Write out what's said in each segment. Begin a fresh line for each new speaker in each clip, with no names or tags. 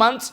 months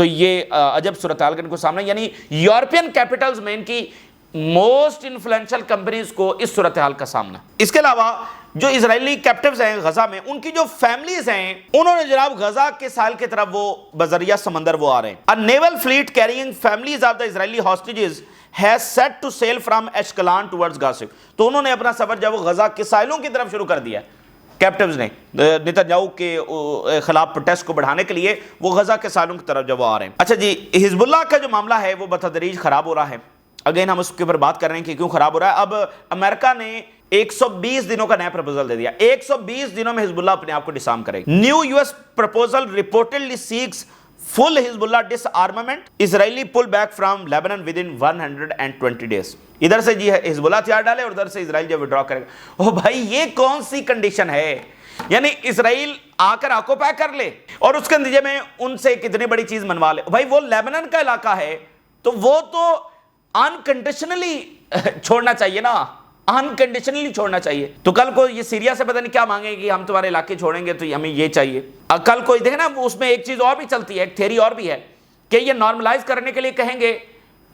تو یہ عجب صورتحال کا ان کو سامنا، یعنی یورپین کیپٹلز میں ان کی موسٹ انفلوئنشل کمپنیز کو اس صورتحال کا سامنا۔ اس کے علاوہ جو اسرائیلی کیپٹیوز ہیں غزہ میں، ان کی جو فیملیز ہیں، انہوں نے جناب غزہ کے ساحل کی طرف وہ بذریعہ سمندر وہ آ رہے ہیں۔ A naval fleet carrying families of the Israeli hostages has set to sail from Ashkelon towards Gaza۔ تو انہوں نے اپنا سفر جب وہ غزہ کے ساحلوں کی طرف شروع کر دیا کیپٹیوز نے، نیتن یاہو کے خلاف پروٹیسٹ کو بڑھانے کے لیے وہ غزہ کے ساحلوں کی طرف جب وہ آ رہے ہیں۔ اچھا جی، حزب اللہ کا جو معاملہ ہے وہ بتدریج خراب ہو رہا ہے۔ اگین ہم اس کے اوپر بات کر رہے ہیں کہ کیوں خراب ہو رہا ہے۔ اب امریکہ نے 120 دنوں کا نیا پروپوزل دے دیا، 120 دنوں میں حزب اللہ اپنے آپ کو ڈسارم کرے گا۔ New US proposal reportedly seeks full حزب اللہ disarmament, Israeli pull back from Lebanon within 120 days۔ ادھر سے جی حزب اللہ ہتھیار ڈالے اور ادھر سے اسرائیل جو وڈرا کرے گا۔ او بھائی یہ کون سی کنڈیشن ہے؟ یعنی اسرائیل آ کر آکوپائی کر لے اور اس کے نتیجے میں ان سے کتنی بڑی چیز منوا لے۔ بھائی وہ لیبنن کا علاقہ ہے تو وہ تو انکنڈیشنلی چھوڑنا چاہیے نا، انکنڈیشنلی چھوڑنا چاہیے۔ تو کل کو یہ سیریا سے پتہ نہیں کیا مانگے کہ ہم تمہارے علاقے چھوڑیں گے تو ہمیں یہ چاہیے۔ کل کو دیکھیں نا اس میں ایک چیز اور بھی چلتی ہے، ایک تھیوری اور بھی ہے کہ یہ نارملائز کرنے کے لیے کہیں گے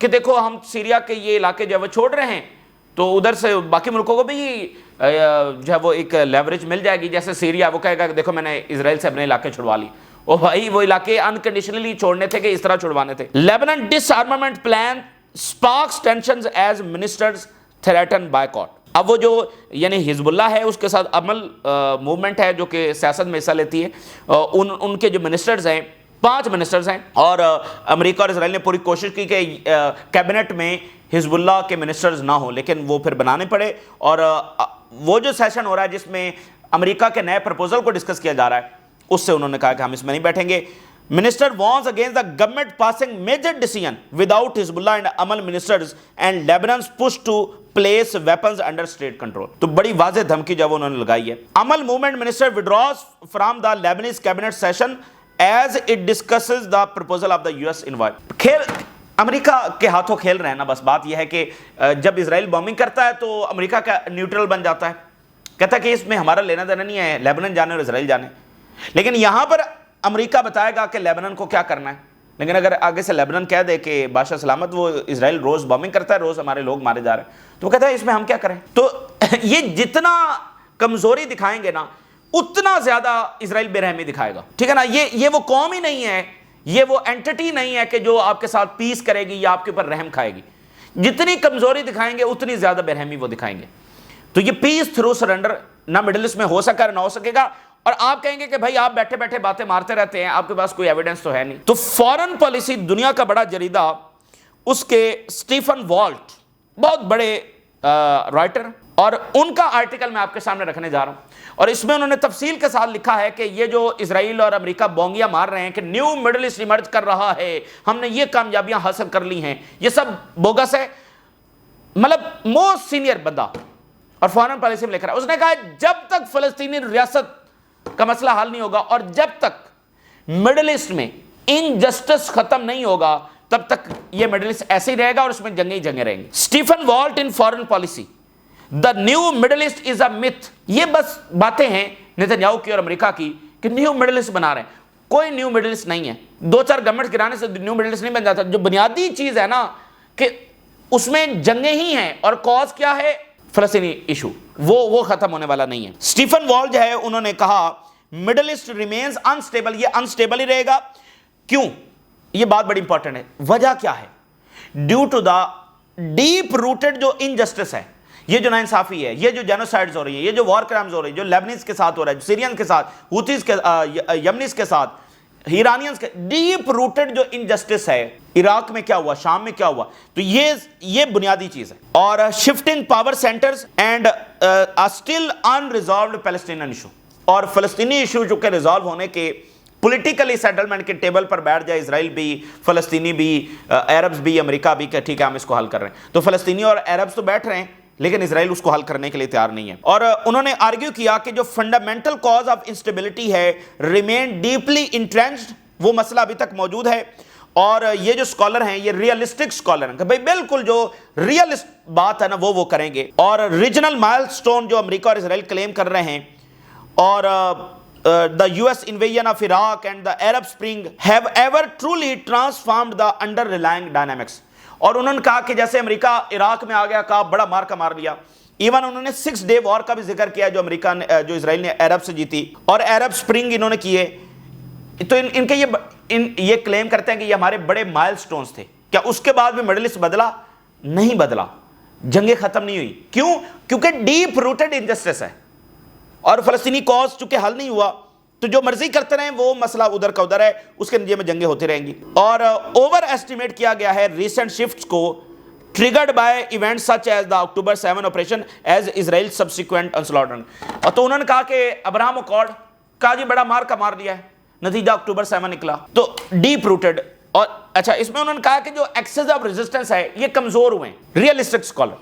کہ دیکھو ہم سیریا کے یہ علاقے جو ہے وہ چھوڑ رہے ہیں تو ادھر سے باقی ملکوں کو بھی جو ہے وہ ایک لیوریج مل جائے گی۔ جیسے سیریا وہ کہے گا کہ دیکھو میں نے اسرائیل سے اپنے علاقے چھڑوا لی، او بھائی وہ علاقے انکنڈیشنلی چھوڑنے تھے کہ اس طرح چھڑوانے تھے۔ Lebanon disarmament plan sparks tensions as ministers threaten boycott۔ اب وہ جو یعنی حزب اللہ ہے اس کے ساتھ عمل موومنٹ ہے جو کہ سیاست میں حصہ لیتی ہے، ان کے جو منسٹرز ہیں 5 منسٹرز ہیں، اور امریکہ اور اسرائیل نے پوری کوشش کی کہ کیبنٹ میں حزب اللہ کے منسٹرز نہ ہوں، لیکن وہ پھر بنانے پڑے۔ اور وہ جو سیشن ہو رہا ہے جس میں امریکہ کے نئے پرپوزل کو ڈسکس کیا جا رہا ہے، اس سے انہوں نے کہا کہ ہم اس میں نہیں بیٹھیں گے۔ Minister warns against the government passing major decision without Hezbollah and Amal ministers and Lebanon's push to place weapons under state control۔ تو بڑی واضح دھمکی جب انہوں نے لگائی ہے۔ Amal movement minister withdraws from the Lebanese cabinet session as it discusses the proposal of the US envoy۔ کھیل امریکہ کے ہاتھوں کھیل رہے ہیں نا، بس بات یہ ہے کہ جب اسرائیل بومبنگ کرتا ہے تو امریکہ کا نیوٹرل بن جاتا ہے، کہتا ہے کہ اس میں ہمارا لینا دینا نہیں ہے، لیبنن جانے اور اسرائیل جانے۔ لیکن یہاں پر امریکہ بتائے گا کہ لیبنن کو کیا کرنا ہے، لیکن اگر آگے سے لیبنن کہہ دے کہ بادشاہ سلامت وہ اسرائیل روز بامبنگ کرتا ہے، روز ہمارے لوگ مارے جا رہے ہیں، تو وہ کہتا ہے اس میں ہم کیا کریں۔ تو یہ جتنا کمزوری دکھائیں گے نا اتنا زیادہ اسرائیل بے رحمی دکھائے گا، ٹھیک ہے نا۔ یہ وہ قوم ہی نہیں ہے، یہ وہ اینٹٹی نہیں ہے کہ جو آپ کے ساتھ پیس کرے گی یا آپ کے اوپر رحم کھائے گی۔ جتنی کمزوری دکھائیں گے اتنی زیادہ بے رحمی وہ دکھائیں گے۔ تو یہ پیس تھرو سرنڈر نہ مڈل ایسٹ میں ہو سکا نہ ہو سکے گا۔ اور آپ کہیں گے کہ بھائی آپ بیٹھے بیٹھے باتیں مارتے رہتے ہیں، آپ کے پاس کوئی ایویڈنس تو ہے نہیں۔ تو فورن پالیسی دنیا کا بڑا جریدہ اس کے سٹیفن والٹ، بہت بڑے رائٹر، اور ان کا آرٹیکل میں آپ کے سامنے رکھنے جا رہا ہوں، اور اس میں انہوں نے تفصیل کے ساتھ لکھا ہے کہ یہ جو اسرائیل اور امریکہ بونگیاں مار رہے ہیں کہ نیو مڈل ایسٹ ایمرج کر رہا ہے، ہم نے یہ کامیابیاں حاصل کر لی ہیں، یہ سب بوگس ہے۔ مطلب موسٹ سینئر بندہ اور فورن پالیسی میں لکھ رہا ہے، اس نے کہا جب تک فلسطینی ریاست کا مسئلہ حل نہیں ہوگا اور جب تک مڈل ایسٹ میں انجسٹس ختم نہیں ہوگا تب تک یہ مڈل ایسٹ ایسے ہی رہے گا اور اس میں جنگیں ہی جنگیں رہیں گی۔ Stephen Walt in Foreign Policy, the new middle east is a myth۔ یہ بس باتیں ہیں نیتن یاہو کی اور امریکہ کی کہ نیو مڈل ایسٹ بنا رہے ہیں، کوئی نیو مڈل ایسٹ نہیں ہے۔ 2-4 گورنمنٹ گرانے سے نیو مڈل ایسٹ نہیں بن جاتا۔ جو بنیادی چیز ہے نا کہ اس میں جنگیں ہی ہیں، اور کاز کیا ہے؟ فلسطینی ایشو، وہ ختم ہونے والا نہیں ہے۔ سٹیفن وال جو ہے انہوں نے کہا مڈل ایسٹ ریمینز انسٹیبل، یہ انسٹیبل ہی رہے گا۔ کیوں؟ یہ بات بڑی امپورٹنٹ ہے۔ وجہ کیا ہے؟ Due to the deep rooted جو انجسٹس ہے، یہ جو ناانصافی ہے، یہ جو جینوسائڈز ہو رہی ہے، یہ جو وار کرائمز ہو رہی ہے، جو لیبنیز کے ساتھ ہو رہا ہے، سیرین کے ساتھ، ہوتیز کے یمنیز کے ساتھ، ایرانینز کے، ڈیپ روٹڈ جو انجسٹس ہے، عراق میں کیا ہوا، شام میں کیا ہوا، تو یہ بنیادی چیز ہے۔ اور shifting power centres and still unresolved Palestinian issue, اور فلسطینی ایشو جو کہ ریزالو ہونے کے پولیٹیکلی سیٹلمنٹ کے ٹیبل پر بیٹھ جائے اسرائیل بھی، فلسطینی بھی، عربز بھی، امریکہ بھی، کہ ٹھیک ہے ہم اس کو حل کر رہے ہیں۔ تو فلسطینی اور عربز تو بیٹھ رہے ہیں لیکن اسرائیل اس کو حل کرنے کے لیے تیار نہیں ہے۔ اور انہوں نے آرگیو کیا کہ جو فنڈامنٹل کاز آف انسٹیبلٹی ہے ریمین ڈیپلی انٹرینچڈ، وہ مسئلہ ابھی تک موجود ہے۔ اور یہ جو سکالر ہیں یہ ریئلسٹک سکالر ہیں کہ بھئی بالکل جو ریئلسٹ بات ہے نا وہ کریں گے۔ اور ریجنل مائل سٹون جو امریکہ اور اسرائیل کلیم کر رہے ہیں، اور the US invasion of Iraq and the Arab Spring have ever truly transformed the underlying dynamics. اور انہوں نے کہا کہ جیسے امریکہ عراق میں آ گیا، کہا بڑا مار ریا. ایون انہوں نے 6 ڈے وار کا بھی ذکر کیا جو امریکہ نے، جو اسرائیل نے عرب سے جیتی، اور عرب سپرنگ انہوں نے کیے. تو ان کے یہ کلیم کرتے ہیں کہ یہ ہمارے بڑے مائل سٹونز تھے. کیا اس کے بعد بھی مڈل ایسٹ بدلا؟ نہیں بدلا، جنگیں ختم نہیں ہوئی. کیوں؟ کیونکہ ڈیپ روٹڈ انجسٹس ہے، اور فلسطینی کاز چونکہ حل نہیں ہوا تو جو مرضی کرتے رہیں وہ مسئلہ ادھر کا ادھر ہے، اس کے نتیجے میں جنگیں ہوتی رہیں گی. اور اوور ایسٹیمیٹ کیا گیا ہے ریسنٹ شفٹس کو triggered by events such as the October 7 operation as Israel's subsequent onslaught. اور تو انہوں نے کہا کہ ابراہم اکارڈ کہا جی بڑا مار دیا ہے، نتیجہ اکتوبر 7 نکلا. تو ڈیپ روٹڈ. اور اچھا اس میں انہوں نے کہا کہ جو ایکسس آف ریزسٹنس ہے یہ کمزور ہوئے ہیں. Realistic scholar,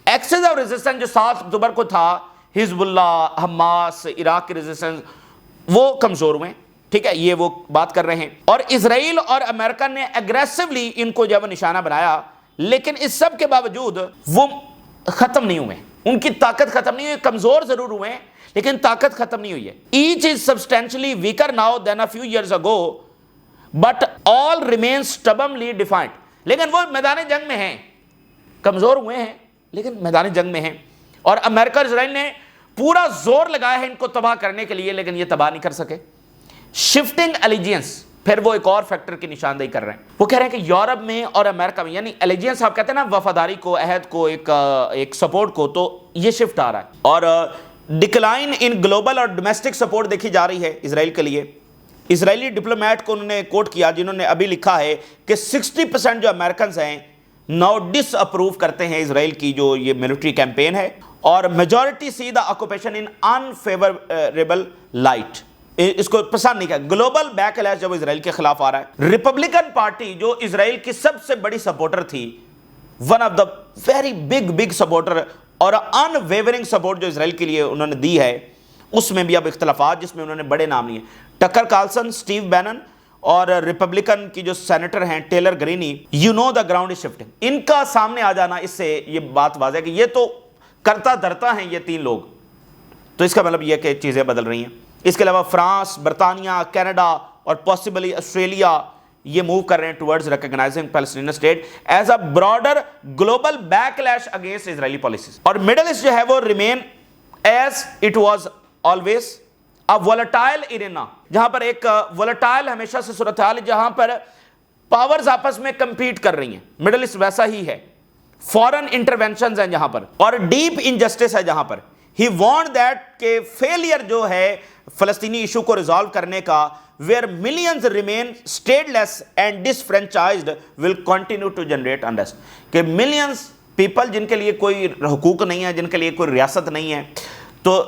axis of resistance جو 7 اکتوبر کو تھا، حزب اللہ، حماس، عراق کی ریزسٹنس، وہ کمزور ہوئے ہیں. ٹھیک ہے، یہ وہ بات کر رہے ہیں. اور اسرائیل اور امریکہ نے اگریسولی ان کو جب نشانہ بنایا، لیکن اس سب کے باوجود وہ ختم نہیں ہوئے، ان کی طاقت ختم نہیں ہوئی. کمزور ضرور ہوئے ہیں لیکن طاقت ختم نہیں ہوئی ہے. Each is substantially weaker now than a few years ago but all remain stubbornly defiant. لیکن وہ میدان جنگ میں ہیں، کمزور ہوئے ہیں لیکن میدان جنگ میں ہیں. اور امریکہ اور اسرائیل نے پورا زور لگایا ہے ان کو تباہ کرنے کے لیے، لیکن یہ تباہ نہیں کر سکے. شفٹنگ الیجینس، پھر وہ ایک اور فیکٹر کی نشاندہی کر رہے ہیں. وہ کہہ رہے ہیں کہ یورپ میں اور امریکہ میں، یعنی الیجینس آپ کہتے ہیں نا وفاداری کو، عہد کو، ایک سپورٹ کو، تو یہ شفٹ آ رہا ہے. اور ڈکلائن ان گلوبل اور ڈومیسٹک سپورٹ دیکھی جا رہی ہے اسرائیل کے لیے. اسرائیلی ڈپلومیٹ کو انہوں نے کوٹ کیا جنہوں نے ابھی لکھا ہے کہ 60% جو امریکنز ہیں ناؤ ڈس اپروو کرتے ہیں اسرائیل کی جو یہ ملٹری کیمپین ہے، اور majority C the occupation in unfavourable light. اس کو پسند نہیں کیا. گلوبل بیک لیش جب اسرائیل کے خلاف آ رہا ہے. ریپبلکن پارٹی جو اسرائیل کی سب سے بڑی سپورٹر تھی، one of the very big supporter اور ان ویورنگ سپورٹ جو اسرائیل کے لیے انہوں نے دی ہے، اس میں بھی اب اختلافات، جس میں انہوں نے بڑے نام لیے. ٹکر کارلسن، سٹیو بینن، اور ریپبلکن کی جو سینیٹر ہیں Taylor Greene. You know the ground is shifting. ان کا سامنے آ جانا، اس سے یہ بات واضح ہے کہ یہ تو کرتا دھرتا ہیں یہ 3 لوگ. تو اس کا مطلب یہ کہ چیزیں بدل رہی ہیں. اس کے علاوہ فرانس، برطانیہ، کینیڈا اور پاسبلی آسٹریلیا یہ موو کر رہے ہیں towards recognizing Palestinian state as a broader global backlash against Israeli policies. اور مڈل ایسٹ جو ہے وہ remain as it was always a volatile arena, جہاں پر ایک وولٹائل ہمیشہ سے صورتحال ہے، جہاں پر پاورز آپس میں کمپیٹ کر رہی ہیں. مڈل ایسٹ ویسا ہی ہے. فورن انٹرونشنز ہیں جہاں پر، اور ڈیپ انجسٹس ہے جہاں پر. ہی وانٹ دیٹ کہ فیلئر جو ہے فلسطینی ایشو کو ریزالو کرنے کا، where millions remain stateless and disfranchised will continue to generate unrest. کہ millions people جن کے لیے کوئی حقوق نہیں ہے، جن کے لیے کوئی ریاست نہیں ہے، تو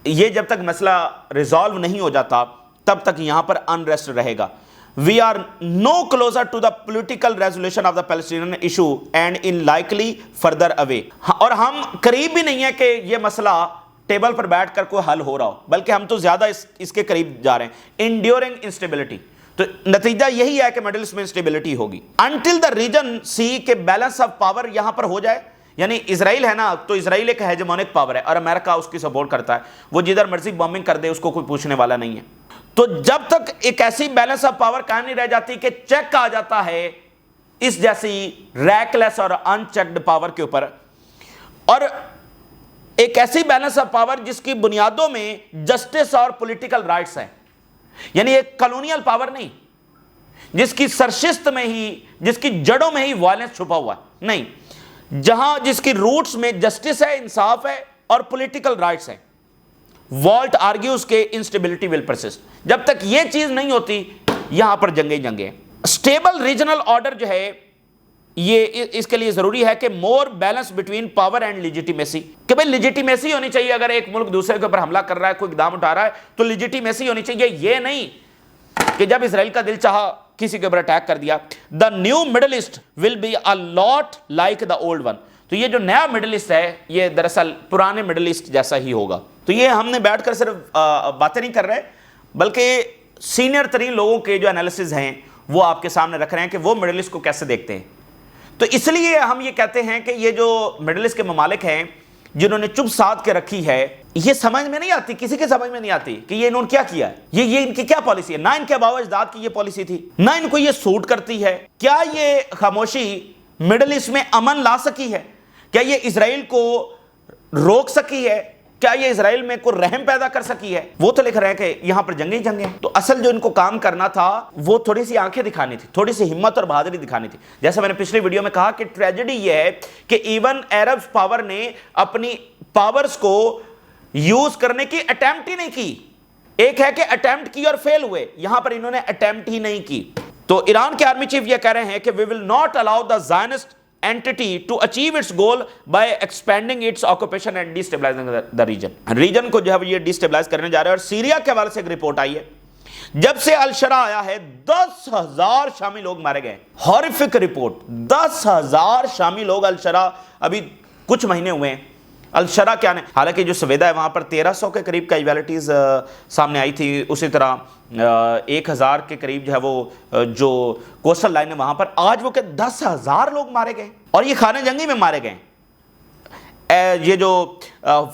یہ جب تک مسئلہ ریزالو نہیں ہو جاتا تب تک یہاں پر انریسٹ رہے گا. We are no closer to the political resolution of the Palestinian issue and in likely further away. اور ہم قریب بھی نہیں ہے کہ یہ مسئلہ ٹیبل پر بیٹھ کر کوئی حل ہو رہا ہو، بلکہ ہم تو زیادہ اس کے قریب جا رہے ہیں. enduring instability. تو نتیجہ یہی ہے کہ مڈل ایسٹ میں انسٹیبلٹی ہوگی until the region see کہ بیلنس آف پاور یہاں پر ہو جائے. یعنی اسرائیل ہے نا، تو اسرائیل ایک ہیجمونک پاور ہے اور امریکہ اس کی سپورٹ کرتا ہے. وہ جدھر مرضی بامبنگ کر دے، اس کو کوئی پوچھنے والا نہیں ہے. تو جب تک ایک ایسی بیلنس آف پاور قائم نہیں رہ جاتی کہ چیک آ جاتا ہے اس جیسی ریکلیس اور ان چیکڈ پاور کے اوپر، اور ایک ایسی بیلنس آف پاور جس کی بنیادوں میں جسٹس اور پولیٹیکل رائٹس ہیں، یعنی ایک کالونیل پاور نہیں جس کی سرشست میں ہی، جس کی جڑوں میں ہی وائلنس چھپا ہوا ہے، نہیں، جہاں جس کی روٹس میں جسٹس ہے، انصاف ہے اور پولیٹیکل رائٹس ہیں. والٹ آرگیوز کے انسٹیبلٹی ول پرسسٹ. جب تک یہ چیز نہیں ہوتی یہاں پر جنگیں. اسٹیبل ریجنل آرڈر جو ہے یہ اس کے لیے ضروری ہے کہ more balance between power and legitimacy. کہ بھئی لیجیٹیمیسی ہونی چاہیے، اگر ایک ملک دوسرے کے اوپر حملہ کر رہا ہے، کوئی اقدام اٹھا رہا ہے تو لیجیٹیمیسی ہونی چاہیے. یہ نہیں کہ جب اسرائیل کا دل چاہا کسی کے اوپر اٹیک کر دیا. The new middle east will be a lot like the old one. تو یہ جو نیا مڈل ایسٹ ہے یہ دراصل پرانے مڈل ایسٹ جیسا ہی ہوگا. تو یہ ہم نے بیٹھ کر صرف باتیں نہیں کر رہے، بلکہ سینئر ترین لوگوں کے جو انالیسز ہیں وہ آپ کے سامنے رکھ رہے ہیں کہ وہ مڈل ایسٹ کو کیسے دیکھتے ہیں. تو اس لیے ہم یہ کہتے ہیں کہ یہ جو مڈل ایسٹ کے ممالک ہیں جنہوں نے چپ سادھ کے رکھی ہے یہ سمجھ میں نہیں آتی، کسی کے سمجھ میں نہیں آتی کہ یہ انہوں نے کیا کیا ہے، یہ ان کی کیا پالیسی ہے۔ نہ ان کے آباء و اجداد کی یہ پالیسی تھی، نہ ان کو یہ سوٹ کرتی ہے۔ کیا یہ خاموشی مڈل ایسٹ میں امن لا سکی ہے؟ کیا یہ اسرائیل کو روک سکی ہے؟ کیا یہ اسرائیل میں کوئی رحم پیدا کر سکی ہے؟ وہ تو لکھ رہے ہیں کہ یہاں پر جنگیں جنگیں۔ تو اصل جو ان کو کام کرنا تھا وہ تھوڑی سی آنکھیں دکھانی تھی، تھوڑی سی ہمت اور بہادری دکھانی تھی۔ جیسے میں نے پچھلی ویڈیو میں کہا کہ ٹریجڈی یہ ہے کہ ایون عرب پاور نے اپنی پاورز کو یوز کرنے کی اٹیمپٹ ہی نہیں کی۔ ایک ہے کہ اٹیمپٹ کی اور فیل ہوئے، یہاں پر انہوں نے اٹیمپٹ ہی نہیں کی۔ تو ایران کے آرمی چیف یہ کہہ رہے ہیں کہ we will not allow the Zionist entity to achieve its goal by expanding its occupation and destabilizing the region۔ Region کو جو ہے یہ ڈیسٹیبلائز کرنے جا رہے ہیں۔ اور سیریا کے حوالے سے ایک رپورٹ آئی ہے، جب سے الشرا آیا ہے 10,000 شامی لوگ مارے گئے۔ ہارفک رپورٹ، 10,000 شامی لوگ الشرا، ابھی کچھ مہینے ہوئے ہیں الشرا کیا نہیں۔ حالانکہ جو سویدا ہے وہاں پر 1300 کے قریب کیجویلٹیز سامنے آئی تھی، اسی طرح 1000 کے قریب جو ہے وہ جو کوسٹل لائن ہے وہاں پر، آج وہ کہ 10,000 لوگ مارے گئے، اور یہ خانہ جنگی میں مارے گئے۔ یہ جو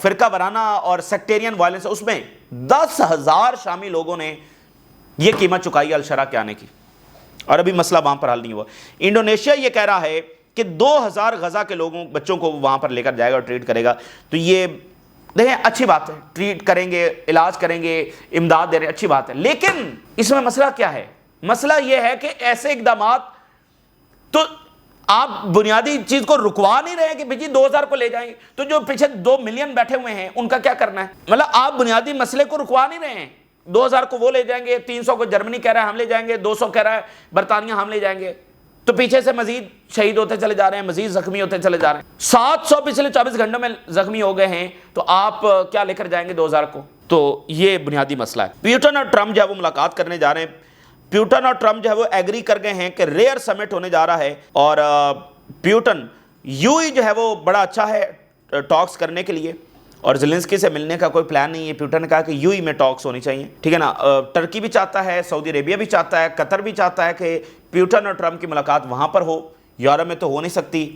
فرقہ وارانہ اور سیکٹیرین وائلنس ہے اس میں 10,000 شامی لوگوں نے یہ قیمت چکائی الشرا کے آنے کی، اور ابھی مسئلہ وہاں پر حل نہیں ہوا۔ انڈونیشیا یہ کہہ رہا ہے کہ 2,000 غزہ کے لوگوں بچوں کو وہاں پر لے کر جائے گا اور ٹریٹ کرے گا۔ تو یہ دیکھیں اچھی بات ہے، ٹریٹ کریں گے، علاج کریں گے، امداد دے رہے ہیں، اچھی بات ہے، لیکن اس میں مسئلہ کیا ہے؟ مسئلہ یہ ہے کہ ایسے اقدامات تو آپ بنیادی چیز کو رکوا نہیں رہے کہ بھئی 2,000 کو لے جائیں، تو جو پیچھے 2 ملین بیٹھے ہوئے ہیں ان کا کیا کرنا ہے؟ مطلب آپ بنیادی مسئلے کو رکوا نہیں رہے ہیں۔ 2,000 کو وہ لے جائیں گے، 300 کو جرمنی کہہ رہا ہے ہم لے جائیں گے، 200 کہہ رہا ہے برطانیہ ہم لے جائیں گے، تو پیچھے سے مزید شہید ہوتے چلے جا رہے ہیں، مزید زخمی ہوتے چلے جا رہے ہیں۔ 700 پچھلے 24 گھنٹوں میں زخمی ہو گئے ہیں، تو آپ کیا لے کر جائیں گے 2,000 کو؟ تو یہ بنیادی مسئلہ ہے۔ پیوٹن اور ٹرمپ جو ہے وہ ملاقات کرنے جا رہے ہیں۔ پیوٹن اور ٹرمپ جو ہے وہ ایگری کر گئے ہیں کہ ریئر سمٹ ہونے جا رہا ہے، اور پیوٹن جو ہے وہ بڑا اچھا ہے ٹاکس کرنے کے لیے، اور زیلنسکی سے ملنے کا کوئی پلان نہیں ہے۔ پیوٹن نے کہا کہ میں ٹاکس ہونی چاہیے، ٹھیک ہے نا۔ ترکی بھی چاہتا ہے، سعودی عربیہ بھی چاہتا ہے، قطر بھی چاہتا ہے کہ پیوٹن اور ٹرمپ کی ملاقات وہاں پر ہو، یورپ میں تو ہو نہیں سکتی۔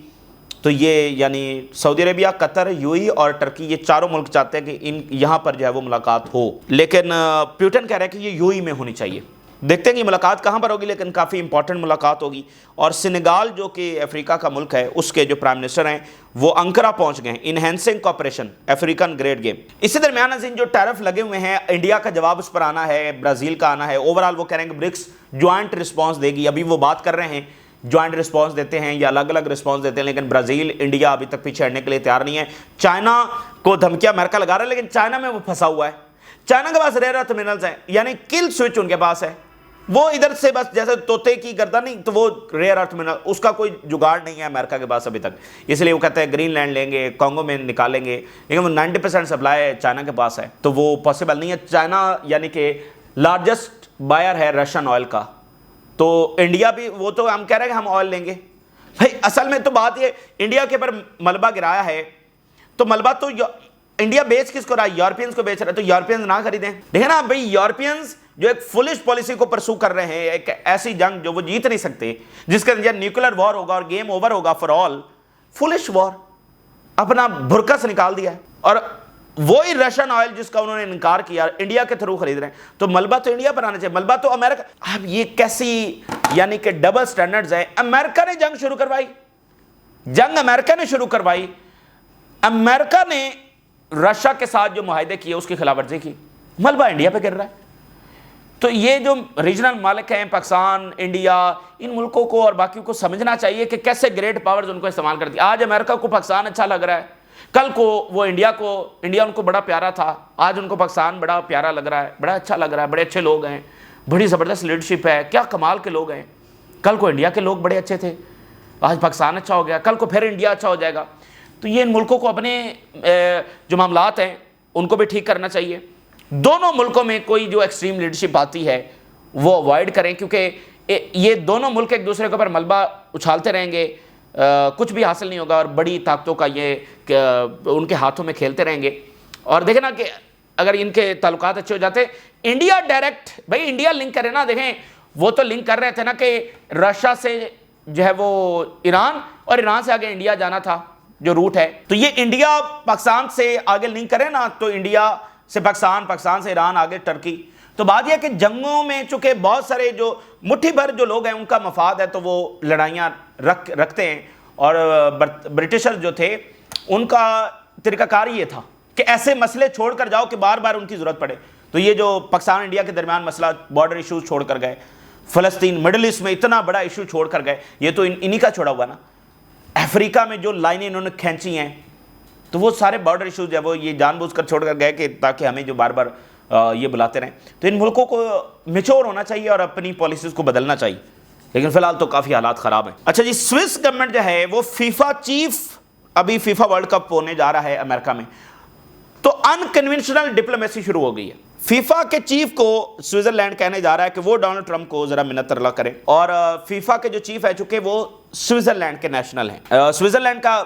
تو یہ یعنی سعودی عربیہ، قطر، اور ترکی، یہ چاروں ملک چاہتے ہیں کہ یہاں پر جو ہے وہ ملاقات ہو، لیکن پیوٹن کہہ رہے ہیں کہ یہ میں ہونی چاہیے۔ دیکھتے ہیں کہ ملاقات کہاں پر ہوگی، لیکن کافی امپورٹنٹ ملاقات ہوگی۔ اور سینیگال جو کہ افریقہ کا ملک ہے، اس کے جو پرائم منسٹر ہیں وہ انکرا پہنچ گئے ہیں، enhancing cooperation African grade game. اسی درمیان جو ٹیرف لگے ہوئے ہیں، انڈیا کا جواب اس پر آنا ہے، برازیل کا آنا ہے۔ اوورال وہ کہہ رہے ہیں کہ برکس جوائنٹ رسپانس دے گی۔ ابھی وہ بات کر رہے ہیں جوائنٹ رسپانس دیتے ہیں یا الگ الگ رسپانس دیتے ہیں، لیکن برازیل، انڈیا ابھی تک پیچھے ہٹنے کے لیے تیار نہیں ہے۔ چائنا کو دھمکیاں امریکہ لگا رہا ہے، لیکن چائنا میں وہ پھنسا ہوا ہے۔ چائنا کے پاس ریئر ارتھ منرلز ہیں، یعنی کل سوئچ ان کے پاس ہے، وہ ادھر سے بس جیسے طوطے کی گردن نہیں، تو وہ ریئر ارتھ منرل، اس کا کوئی جگاڑ نہیں ہے امریکہ کے پاس ابھی تک۔ اس لیے وہ کہتے ہیں گرین لینڈ لیں گے، کانگو میں نکالیں گے، لیکن وہ 90% سپلائی چائنا کے پاس ہے، تو وہ پاسبل نہیں ہے۔ چائنا یعنی کہ لارجسٹ بائر ہے رشین آئل کا، تو انڈیا بھی، وہ تو ہم کہہ رہے ہیں کہ ہم آئل لیں گے۔ بھائی اصل میں تو بات یہ انڈیا کے پر ملبہ گرایا ہے، تو ملبہ تو انڈیا بیچ کس کو رہا ہے؟ یورپینز کو بیچ رہا ہے، تو یورپینز نہ خریدیں۔ دیکھیں نا بھائی، یورپینز جو ایک فولش پالیسی کو پرسو کر رہے ہیں، ایک ایسی جنگ جو وہ جیت نہیں سکتے، جس کے نتیجہ نیوکلر وار ہوگا اور گیم اوور ہوگا فار آل، فولش وار، اپنا بھرکس نکال دیا ہے۔ اور وہی رشین آئل جس کا انہوں نے انکار کیا، انڈیا کے تھرو خرید رہے ہیں، تو ملبہ تو انڈیا پر آنا چاہیے، ملبہ تو امریکہ۔ اب یہ کیسی یعنی کہ ڈبل سٹینڈرڈز ہیں۔ امریکہ نے جنگ شروع کروائی، جنگ امریکہ نے شروع کروائی، امریکہ نے رشیا کے ساتھ جو معاہدے کیے اس کی خلاف ورزی کی، ملبہ انڈیا پہ گر رہا ہے۔ تو یہ جو ریجنل مالک ہیں، پاکستان، انڈیا، ان ملکوں کو اور باقیوں کو سمجھنا چاہیے کہ کیسے گریٹ پاورز ان کو استعمال کرتی۔ آج امریکہ کو پاکستان اچھا لگ رہا ہے، کل کو وہ انڈیا ان کو بڑا پیارا تھا، آج ان کو پاکستان بڑا پیارا لگ رہا ہے، بڑا اچھا لگ رہا ہے، بڑے اچھے لوگ ہیں، بڑی زبردست لیڈرشپ ہے، کیا کمال کے لوگ ہیں۔ کل کو انڈیا کے لوگ بڑے اچھے تھے، آج پاکستان اچھا ہو گیا، کل کو پھر انڈیا اچھا ہو جائے گا۔ تو یہ ان ملکوں کو اپنے جو معاملات ہیں ان کو بھی ٹھیک کرنا چاہیے۔ دونوں ملکوں میں کوئی جو ایکسٹریم لیڈرشپ آتی ہے وہ اوائڈ کریں، کیونکہ یہ دونوں ملک ایک دوسرے کے اوپر ملبہ اچھالتے رہیں گے، کچھ بھی حاصل نہیں ہوگا، اور بڑی طاقتوں کا یہ ان کے ہاتھوں میں کھیلتے رہیں گے۔ اور دیکھیں نا کہ اگر ان کے تعلقات اچھے ہو جاتے، انڈیا ڈائریکٹ، بھائی انڈیا لنک کرے نا، دیکھیں وہ تو لنک کر رہے تھے نا کہ رشیا سے جو ہے وہ ایران، اور ایران سے آگے انڈیا جانا تھا، جو روٹ ہے. تو یہ انڈیا پاکستان سے آگے لنک کرے نا تو انڈیا سے پاکستان، پاکستان سے ایران، آگے ٹرکی. تو بات یہ کہ جنگوں میں چونکہ بہت سارے جو مٹھی بھر جو لوگ ہیں ان کا مفاد ہے تو وہ لڑائیاں رکھتے ہیں. اور برٹشر جو تھے ان کا طریقہ کار یہ تھا کہ ایسے مسئلے چھوڑ کر جاؤ کہ بار بار ان کی ضرورت پڑے. تو یہ جو پاکستان انڈیا کے درمیان مسئلہ بارڈر ایشوز چھوڑ کر گئے، فلسطین مڈل ایسٹ میں اتنا بڑا ایشو چھوڑ کر گئے، یہ تو انہی کا چھوڑا ہوا نا. افریقہ میں جو لائنیں انہوں نے کھینچی ہیں تو وہ سارے بارڈر ایشوز جو ہے وہ یہ جان بوجھ کر چھوڑ کر گئے کہ تاکہ ہمیں جو بار بار یہ بلاتے رہیں. تو ان ملکوں کو میچور ہونا چاہیے اور اپنی پالیسیز کو بدلنا چاہیے، لیکن فی الحال تو کافی حالات خراب ہیں. اچھا جی، سوئس گورنمنٹ جو ہے وہ فیفا چیف، ابھی فیفا ورلڈ کپ ہونے جا رہا ہے امریکہ میں، تو انکنونشنل ڈپلومیسی شروع ہو گئی ہے. فیفا کے چیف کو سوئٹزرلینڈ کہنے جا رہا ہے کہ وہ ڈونلڈ ٹرمپ کو ذرا منت ترلا کریں. اور فیفا کے جو چیف ہے چونکہ وہ سوئٹزرلینڈ کے نیشنل ہیں. سوئٹزرلینڈ کا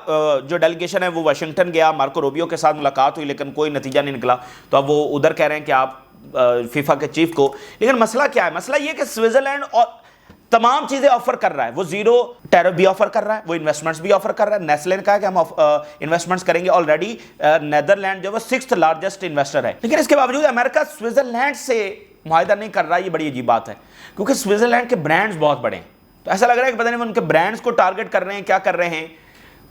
جو ڈیلیگیشن ہے وہ واشنگٹن گیا، مارکو روبیو کے ساتھ ملاقات ہوئی لیکن کوئی نتیجہ نہیں نکلا. تو اب وہ ادھر کہہ رہے ہیں کہ آپ فیفا کے چیف کو، لیکن مسئلہ کیا ہے؟ مسئلہ یہ کہ سوئٹزرلینڈ اور تمام چیزیں آفر کر رہا ہے. وہ زیرو ٹیرف بھی آفر کر رہا ہے، وہ انویسٹمنٹس بھی آفر کر رہا ہے. نیسلے نے کہا کہ ہم انویسٹمنٹس کریں گے. آلریڈی نیدرلینڈ جو وہ 6th لارجسٹ انویسٹر ہے، لیکن اس کے باوجود امریکہ سوئٹزرلینڈ سے معاہدہ نہیں کر رہا. یہ بڑی عجیب بات ہے کیونکہ سوئٹزرلینڈ کے برانڈز بہت بڑے ہیں. تو ایسا لگ رہا ہے کہ پتہ نہیں ان کے برانڈز کو ٹارگٹ کر رہے ہیں، کیا کر رہے ہیں.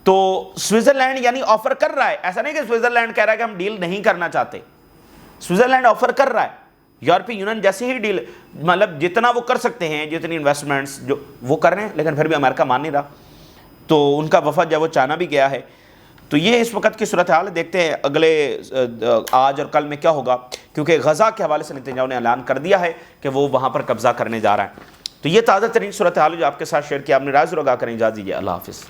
تو سوئٹزرلینڈ یعنی آفر کر رہا ہے، ایسا نہیں کہ سوئٹزرلینڈ کہہ رہا ہے کہ ہم ڈیل نہیں کرنا چاہتے. سوئٹزرلینڈ آفر کر رہا ہے، یورپی یونین جیسے ہی ڈیل، مطلب جتنا وہ کر سکتے ہیں، جتنی انویسٹمنٹس جو وہ کر رہے ہیں، لیکن پھر بھی امریکہ مان نہیں رہا. تو ان کا وفد جب وہ چائنا بھی گیا ہے. تو یہ اس وقت کی صورتحال ہے. دیکھتے ہیں اگلے آج اور کل میں کیا ہوگا، کیونکہ غزہ کے حوالے سے نتنیاہو نے اعلان کر دیا ہے کہ وہ وہاں پر قبضہ کرنے جا رہا ہے. تو یہ تازہ ترین صورتحال جو آپ کے ساتھ شیئر کیا. آپ نے رائے ضرور آگاہ کریں. اجازت دیجیے، اللہ حافظ.